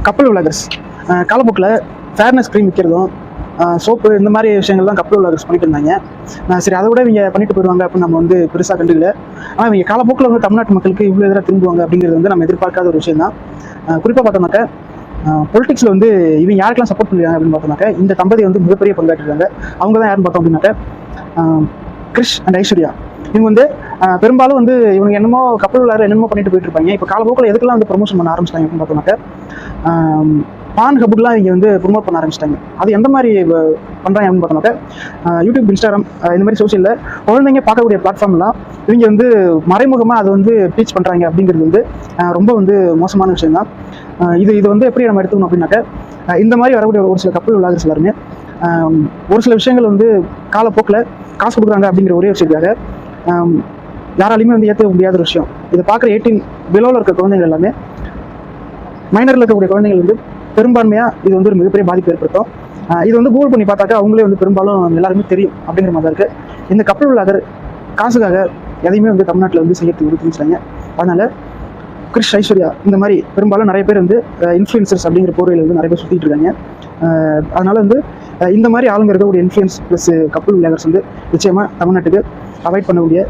கப்பல் விளாகர்ஸ் காலப்போக்கில் fairness cream விற்கிறதும் soap இந்த மாதிரி விஷயங்கள் தான் கப்பல் விளாகர்ஸ் பண்ணிட்டு இருந்தாங்க. சரி, அதை விட இவங்க பண்ணிட்டு போயிடுவாங்க அப்படின்னு நம்ம வந்து பெருசாக கண்டுக்கல. ஆனால் இவங்க காலப்போக்கில் வந்து தமிழ்நாட்டு மக்களுக்கு இவ்வளோ எதிராக திரும்புவாங்க அப்படிங்கிறது வந்து நம்ம எதிர்பார்க்காத ஒரு விஷயம் தான். குறிப்பாக பார்த்தோம்னாக்க பொலிட்டிக்ஸில் வந்து இவங்க யாருக்கெல்லாம் சப்போர்ட் பண்ணுறாங்க அப்படின்னு பார்த்தோம்னாக்க இந்த தம்பதி வந்து மிகப்பெரிய பங்காற்றிருக்காங்க. அவங்க தான் யாருன்னு பார்த்தோம் அப்படின்னாக்க கிரிஷ் அண்ட் ஐஸ்வர்யா. இவங்க வந்து பெரும்பாலும் வந்து இவங்க என்னமோ கப்பல் விளையாட என்னமோ பண்ணிட்டு போயிட்டு இருப்பாங்க. இப்போ காலப்போக்கில் எதுக்கெல்லாம் வந்து ப்ரொமோஷன் பண்ண ஆரம்பிச்சிட்டாங்க அப்படின்னு பார்த்தோம்னாக்க பான் ஹபுக்கெலாம் இங்கே வந்து ப்ரொமோட் பண்ண ஆரம்பிச்சிட்டாங்க. அது எந்த மாதிரி பண்ணுறாங்க அப்படின்னு பார்த்தோம்னாக்க யூடியூப், இன்ஸ்டாகிராம் இந்த மாதிரி சோசியலில் குழந்தைங்க பார்க்கக்கூடிய பிளாட்ஃபார்ம்லாம் இவங்க வந்து மறைமுகமாக அதை வந்து டீச் பண்ணுறாங்க அப்படிங்கிறது வந்து ரொம்ப வந்து மோசமான விஷயம் தான். இது வந்து எப்படி நம்ம எடுத்துக்கணும் அப்படின்னாக்க இந்த மாதிரி வரக்கூடிய ஒரு சில கப்பல் விளையாடுற எல்லாருமே ஒரு சில விஷயங்கள் வந்து காலப்போக்கில் காசு கொடுக்குறாங்க அப்படிங்கிற ஒரே விஷயத்துக்காக யாராலையுமே வந்து ஏற்ற முடியாத ஒரு விஷயம். இதை பார்க்குற 18 பிலோவில் இருக்கிற குழந்தைகள் எல்லாமே, மைனரில் இருக்கக்கூடிய குழந்தைகள் வந்து பெரும்பான்மையாக இது வந்து ஒரு மிகப்பெரிய பாதிப்பு ஏற்படுத்தும். இது வந்து கூகுள் பண்ணி பார்த்தாக்கா அவங்களே வந்து பெரும்பாலும் எல்லாருமே தெரியும் அப்படிங்கிற மாதிரி தான் இருக்குது. இந்த கப்பல் விளையாடுற காசுக்காக எதையுமே வந்து தமிழ்நாட்டில் வந்து செய்யறதுக்கு உறுதிச்சாங்க. அதனால் கிரிஷ், ஐஸ்வர்யா இந்த மாதிரி பெரும்பாலும் நிறைய பேர் வந்து இன்ஃப்ளூயன்சர்ஸ் அப்படிங்கிற போர்வையில் வந்து நிறைய பேர் சுற்றிட்டு இருக்காங்க. அதனால் வந்து இந்த மாதிரி ஆளுங்க இருக்கக்கூடிய இன்ஃப்ளூயன்ஸ் ப்ளஸ் கப்பல் விளையாடுறது வந்து நிச்சயமாக தமிழ்நாட்டுக்கு அவாய்ட் பண்ணக்கூடிய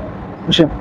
விஷயம்.